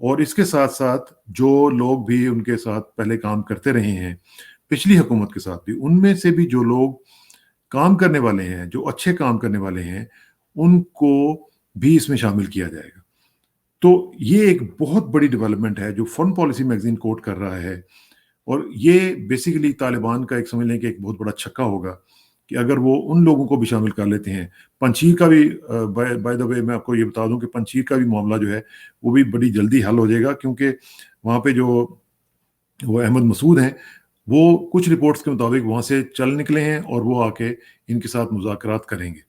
اور اس کے ساتھ ساتھ جو لوگ بھی ان کے ساتھ پہلے کام کرتے رہے ہیں پچھلی حکومت کے ساتھ بھی، ان میں سے بھی جو لوگ کام کرنے والے ہیں، جو اچھے کام کرنے والے ہیں، ان کو بھی اس میں شامل کیا جائے گا. تو یہ ایک بہت بڑی ڈیولپمنٹ ہے جو فارن پالیسی میگزین کوٹ کر رہا ہے، اور یہ بیسیکلی طالبان کا ایک سمجھ لیں کہ ایک بہت بڑا چھکا ہوگا کہ اگر وہ ان لوگوں کو بھی شامل کر لیتے ہیں. پنچیر کا بھی بائی دا وے میں آپ کو یہ بتا دوں کہ پنچیر کا بھی معاملہ جو ہے وہ بھی بڑی جلدی حل ہو جائے گا، کیونکہ وہاں پہ جو وہ احمد مسعود ہیں وہ کچھ رپورٹس کے مطابق وہاں سے چل نکلے ہیں اور وہ آ کے ان کے ساتھ مذاکرات کریں گے.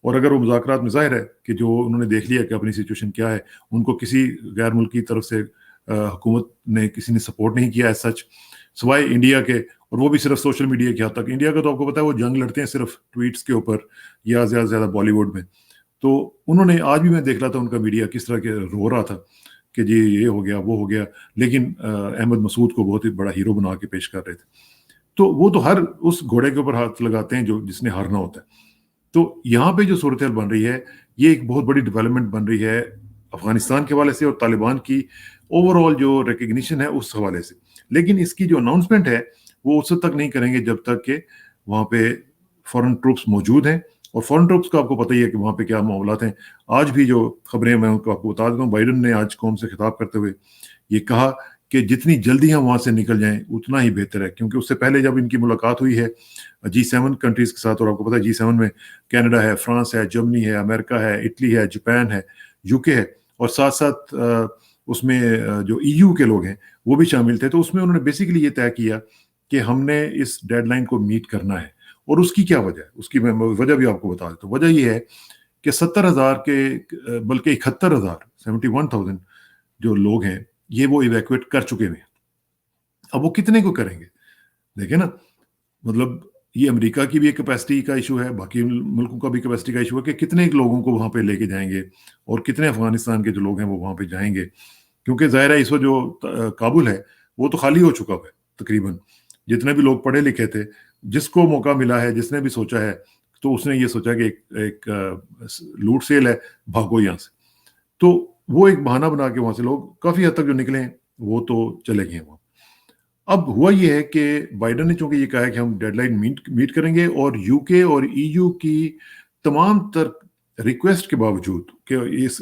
اور اگر وہ مذاکرات میں ظاہر ہے کہ جو انہوں نے دیکھ لیا کہ اپنی سچویشن کیا ہے، ان کو کسی غیر ملک کی طرف سے حکومت نے کسی نے سپورٹ نہیں کیا ہے سچ سوائے انڈیا کے، اور وہ بھی صرف سوشل میڈیا کی حد تک. انڈیا کا تو آپ کو پتا ہے وہ جنگ لڑتے ہیں صرف ٹویٹس کے اوپر یا زیادہ سے زیادہ بالی ووڈ میں. تو انہوں نے آج بھی میں دیکھ رہا تھا ان کا میڈیا کس طرح کے رو رہا تھا کہ جی یہ ہو گیا وہ ہو گیا، لیکن احمد مسعود کو بہت ہی بڑا ہیرو بنا کے پیش کر رہے تھے. تو وہ تو ہر اس گھوڑے کے اوپر ہاتھ لگاتے ہیں جو جس نے ہارنا ہوتا ہے. تو یہاں پہ جو صورتحال بن رہی ہے یہ ایک بہت بڑی ڈیولپمنٹ بن رہی ہے افغانستان کے حوالے سے اور طالبان کی اوور آل جو ریکگنیشن ہے اس حوالے سے. لیکن اس کی جو اناؤنسمنٹ ہے وہ اس وقت تک نہیں کریں گے جب تک کہ وہاں پہ فورن ٹروپس موجود ہیں. اور فورن ٹروپس کا آپ کو پتہ ہی ہے کہ وہاں پہ کیا معاملات ہیں. آج بھی جو خبریں میں ان کو آپ کو بتا دیتا ہوں، بائیڈن نے آج قوم سے خطاب کرتے ہوئے یہ کہا کہ جتنی جلدی ہم وہاں سے نکل جائیں اتنا ہی بہتر ہے، کیونکہ اس سے پہلے جب ان کی ملاقات ہوئی ہے G7 کنٹریز کے ساتھ، اور آپ کو پتا ہے G7 میں کینیڈا ہے، فرانس ہے، جرمنی ہے، امریکہ ہے، اٹلی ہے، جاپان ہے، UK ہے، اور ساتھ ساتھ اس میں جو EU کے لوگ ہیں وہ بھی شامل تھے. تو اس میں انہوں نے بیسیکلی یہ طے کیا کہ ہم نے اس ڈیڈ لائن کو میٹ کرنا ہے. اور اس کی کیا وجہ ہے؟ اس کی میں وجہ بھی آپ کو بتا دیتا ہوں. وجہ یہ ہے کہ 70,000 کے بلکہ 71,000 71,000 جو لوگ ہیں یہ وہ ایویکویٹ کر چکے ہیں. اب وہ کتنے کو کریں گے؟ دیکھیں نا، مطلب یہ امریکہ کی بھی ایک کیپیسٹی کا ایشو ہے، باقی ملکوں کا بھی کیپیسٹی کا ایشو ہے کہ کتنے لوگوں کو وہاں پہ لے کے جائیں گے اور کتنے افغانستان کے جو لوگ ہیں وہ وہاں پہ جائیں گے. کیونکہ ظاہر ہے اس وقت جو کابل ہے وہ تو خالی ہو چکا ہے تقریباً. جتنے بھی لوگ پڑھے لکھے تھے، جس کو موقع ملا ہے، جس نے بھی سوچا ہے، تو اس نے یہ سوچا کہ ایک لوٹ سیل ہے، بھاگو یہاں سے. تو وہ ایک بہانہ بنا کے وہاں سے لوگ کافی حد تک جو نکلے ہیں وہ تو چلے گئے وہاں. اب ہوا یہ ہے کہ بائیڈن نے چونکہ یہ کہا ہے کہ ہم ڈیڈ لائن میٹ کریں گے، اور UK اور EU کی تمام تر ریکویسٹ کے باوجود کہ اس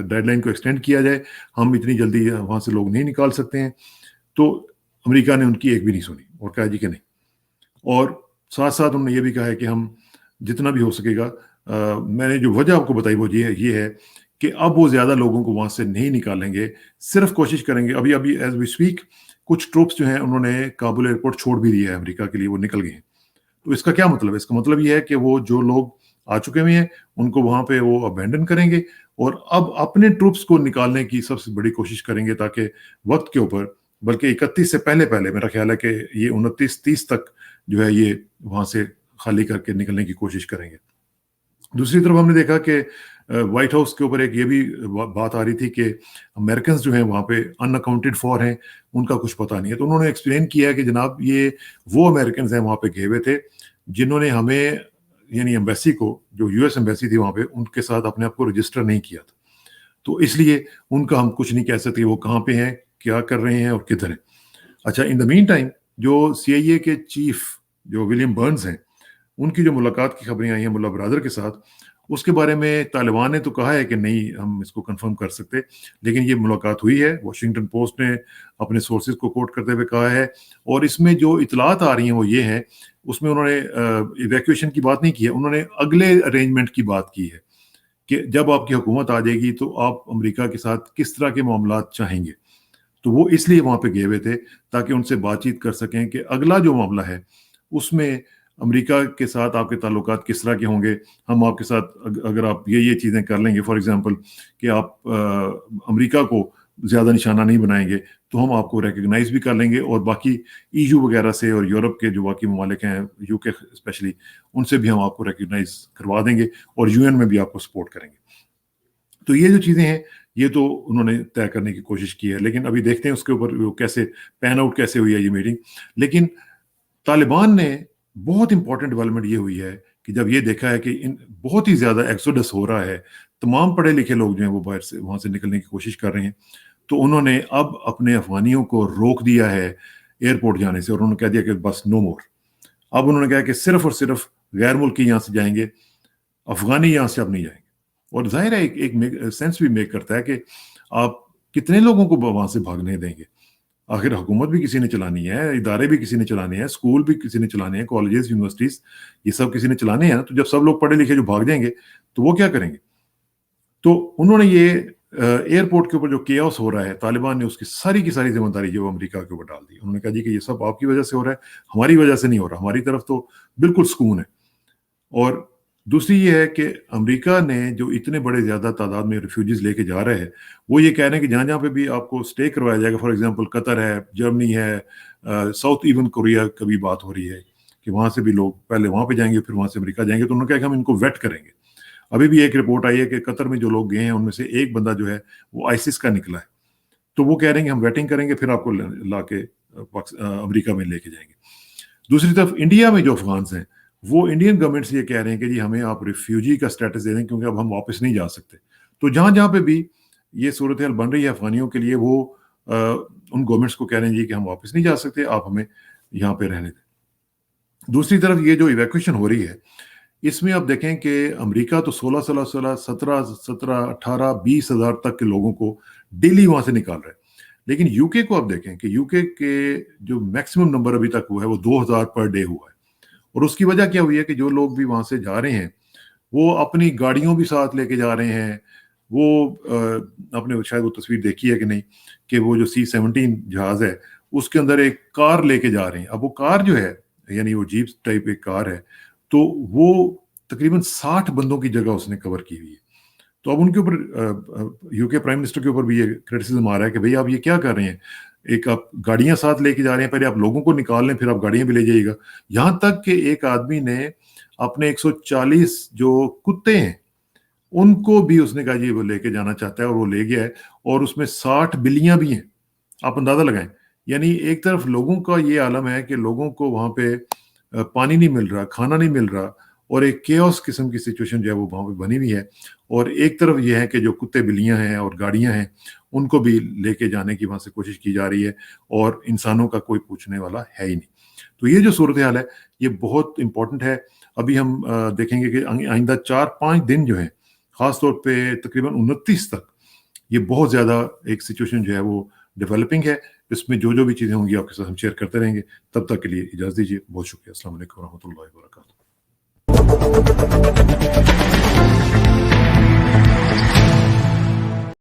ڈیڈ لائن کو ایکسٹینڈ کیا جائے، ہم اتنی جلدی وہاں سے لوگ نہیں نکال سکتے ہیں، تو امریکہ نے ان کی ایک بھی نہیں سنی اور کہا جی کہ نہیں. اور ساتھ ساتھ انہوں نے یہ بھی کہا ہے کہ ہم جتنا بھی ہو سکے گا، میں نے جو وجہ آپ کو بتائی وہ یہ ہے کہ اب وہ زیادہ لوگوں کو وہاں سے نہیں نکالیں گے، صرف کوشش کریں گے. ابھی ایز وی اسپیک کچھ ٹروپس جو ہیں انہوں نے کابل ایئرپورٹ چھوڑ بھی دیا ہے امریکہ کے لیے، وہ نکل گئے ہیں. تو اس کا کیا مطلب ہے؟ اس کا مطلب یہ ہے کہ وہ جو لوگ آ چکے ہوئے ہیں ان کو وہاں پہ وہ ابینڈن کریں گے، اور اب اپنے ٹروپس کو نکالنے کی سب سے بڑی کوشش کریں گے، تاکہ وقت کے اوپر، بلکہ 31 سے پہلے میرا خیال ہے کہ یہ 29-30 تک جو ہے یہ وہاں سے خالی کر کے نکلنے کی کوشش کریں گے. دوسری طرف ہم نے دیکھا کہ وائٹ ہاؤس کے اوپر ایک یہ بھی بات آ رہی تھی کہ امریکنز جو ہیں وہاں پہ ان اکاؤنٹڈ فار ہیں، ان کا کچھ پتہ نہیں ہے. تو انہوں نے ایکسپلین کیا کہ جناب یہ وہ امریکنز ہیں وہاں پہ گئے ہوئے تھے جنہوں نے ہمیں، یعنی ایمبیسی کو، جو US ایمبیسی تھی وہاں پہ، ان کے ساتھ اپنے آپ کو رجسٹر نہیں کیا تھا. تو اس لیے ان کا ہم کچھ نہیں کہہ سکتے وہ کہاں پہ ہیں، کیا کر رہے ہیں اور کدھر ہیں. اچھا، ان دا مین ٹائم جو CIA کے چیف جو ولیم برنز ہیں، ان کی جو ملاقات کی خبریں آئی ہیں ملا برادر کے ساتھ، اس کے بارے میں طالبان نے تو کہا ہے کہ نہیں ہم اس کو کنفرم کر سکتے، لیکن یہ ملاقات ہوئی ہے. واشنگٹن پوسٹ نے اپنے سورسز کو کوٹ کرتے ہوئے کہا ہے، اور اس میں جو اطلاعات آ رہی ہیں وہ یہ ہیں، اس میں انہوں نے ایویکویشن کی بات نہیں کی ہے، انہوں نے اگلے ارینجمنٹ کی بات کی ہے کہ جب آپ کی حکومت آ جائے گی تو آپ امریکہ کے ساتھ کس طرح کے معاملات چاہیں گے. تو وہ اس لیے وہاں پہ گئے ہوئے تھے تاکہ ان سے بات چیت کر سکیں کہ اگلا جو معاملہ ہے اس میں امریکہ کے ساتھ آپ کے تعلقات کس طرح کے ہوں گے. ہم آپ کے ساتھ اگر آپ یہ چیزیں کر لیں گے، فار ایگزامپل کہ آپ امریکہ کو زیادہ نشانہ نہیں بنائیں گے، تو ہم آپ کو ریکگنائز بھی کر لیں گے، اور باقی EU وغیرہ سے اور یورپ کے جو باقی ممالک ہیں، UK اسپیشلی، ان سے بھی ہم آپ کو ریکگنائز کروا دیں گے، اور UN میں بھی آپ کو سپورٹ کریں گے. تو یہ جو چیزیں ہیں یہ تو انہوں نے طے کرنے کی کوشش کی ہے، لیکن ابھی دیکھتے ہیں اس کے اوپر وہ کیسے پین آؤٹ کیسے ہوئی ہے یہ میٹنگ. لیکن طالبان نے بہت امپورٹنٹ ڈیولپمنٹ یہ ہوئی ہے کہ جب یہ دیکھا ہے کہ بہت ہی زیادہ ایکسوڈس ہو رہا ہے، تمام پڑھے لکھے لوگ جو ہیں وہ باہر سے وہاں سے نکلنے کی کوشش کر رہے ہیں، تو انہوں نے اب اپنے افغانیوں کو روک دیا ہے ایئرپورٹ جانے سے، اور انہوں نے کہہ دیا کہ بس نو مور. اب انہوں نے کہا کہ صرف اور صرف غیر ملکی یہاں سے جائیں گے، افغانی یہاں سے اب نہیں جائیں گے. اور ظاہر ہے ایک سینس بھی میک کرتا ہے کہ آپ کتنے لوگوں کو وہاں سے بھاگنے دیں گے. آخر حکومت بھی کسی نے چلانی ہے، ادارے بھی کسی نے چلانے ہیں، اسکول بھی کسی نے چلانے ہیں، کالجز، یونیورسٹیز، یہ سب کسی نے چلانے ہیں. تو جب سب لوگ پڑھے لکھے جو بھاگ جائیں گے تو وہ کیا کریں گے؟ تو انہوں نے یہ ایئرپورٹ کے اوپر جو کیوس ہو رہا ہے، طالبان نے اس کی ساری ذمہ داری جو امریکہ کے اوپر ڈال دی. انہوں نے کہا جی کہ یہ سب آپ کی وجہ سے ہو رہا ہے، ہماری وجہ سے نہیں ہو رہا، ہماری طرف تو بالکل سکون ہے. اور دوسری یہ ہے کہ امریکہ نے جو اتنے بڑے زیادہ تعداد میں ریفیوجیز لے کے جا رہے ہیں، وہ یہ کہہ رہے ہیں کہ جہاں پہ بھی آپ کو سٹے کروایا جائے گا، فار ایگزامپل قطر ہے، جرمنی ہے، ساؤتھ ایون کوریا کا بھی بات ہو رہی ہے کہ وہاں سے بھی لوگ پہلے وہاں پہ جائیں گے پھر وہاں سے امریکہ جائیں گے. تو انہوں نے کہا کہ ہم ان کو ویٹ کریں گے. ابھی بھی ایک رپورٹ آئی ہے کہ قطر میں جو لوگ گئے ہیں ان میں سے ایک بندہ جو ہے وہ آئسس کا نکلا ہے. تو وہ کہہ رہے ہیں کہ ہم ویٹنگ کریں گے، پھر آپ کو لا کے امریکہ میں لے کے جائیں گے. دوسری طرف انڈیا میں جو افغانس ہیں وہ انڈین گورنمنٹ سے یہ کہہ رہے ہیں کہ جی ہمیں آپ ریفیوجی کا سٹیٹس دے دیں کیونکہ اب ہم واپس نہیں جا سکتے. تو جہاں پہ بھی یہ صورتحال بن رہی ہے افغانیوں کے لیے، وہ ان گورنمنٹس کو کہہ رہے ہیں جی کہ ہم واپس نہیں جا سکتے، آپ ہمیں یہاں پہ رہنے دیں. دوسری طرف یہ جو ایویکویشن ہو رہی ہے، اس میں آپ دیکھیں کہ امریکہ تو 17 18 20 ہزار تک کے لوگوں کو ڈیلی وہاں سے نکال رہا ہے. لیکن یو کے کو آپ دیکھیں کہ یو کے جو میکسیمم نمبر ابھی تک ہوا ہے وہ 2000 پر ڈے ہوا ہے. اور اس کی وجہ کیا ہوئی ہے کہ جو لوگ بھی وہاں سے جا رہے ہیں وہ اپنی گاڑیوں بھی ساتھ لے کے جا رہے ہیں. وہ آپ نے شاید وہ تصویر دیکھی ہے کہ نہیں کہ وہ جو C-17 جہاز ہے اس کے اندر ایک کار لے کے جا رہے ہیں. اب وہ کار جو ہے یعنی وہ جیپ ٹائپ ایک کار ہے، تو وہ تقریباً 60 بندوں کی جگہ اس نے کور کی ہوئی ہے. تو اب ان کے اوپر یو کے پرائم منسٹر کے اوپر بھی یہ کرٹیسزم آ رہا ہے کہ بھئی آپ یہ کیا کر رہے ہیں، ایک آپ گاڑیاں ساتھ لے کے جا رہے ہیں، پہلے آپ لوگوں کو نکال لیں پھر آپ گاڑیاں بھی لے جائیے گا. یہاں تک کہ ایک آدمی نے اپنے 140 جو کتے ہیں ان کو بھی اس نے کہا جی وہ لے کے جانا چاہتا ہے، اور وہ لے گیا ہے. اور اس میں 60 بلیاں بھی ہیں. آپ اندازہ لگائیں، یعنی ایک طرف لوگوں کا یہ عالم ہے کہ لوگوں کو وہاں پہ پانی نہیں مل رہا، کھانا نہیں مل رہا، اور ایک کیوس قسم کی سچویشن جو ہے وہ وہاں پہ بنی ہوئی ہے. اور ایک طرف یہ ہے کہ جو کتے بلیاں ہیں اور گاڑیاں ہیں ان کو بھی لے کے جانے کی وہاں سے کوشش کی جا رہی ہے، اور انسانوں کا کوئی پوچھنے والا ہے ہی نہیں. تو یہ جو صورتحال ہے یہ بہت امپورٹنٹ ہے. ابھی ہم دیکھیں گے کہ آئندہ 4-5 دن جو ہیں، خاص طور پہ تقریباً 29 تک، یہ بہت زیادہ ایک سچویشن جو ہے وہ ڈیولپنگ ہے. اس میں جو بھی چیزیں ہوں گی آپ کے ساتھ ہم شیئر کرتے رہیں گے. تب تک کے لیے اجازت دیجیے. بہت شکریہ. السلام علیکم ورحمۃ اللہ وبرکاتہ.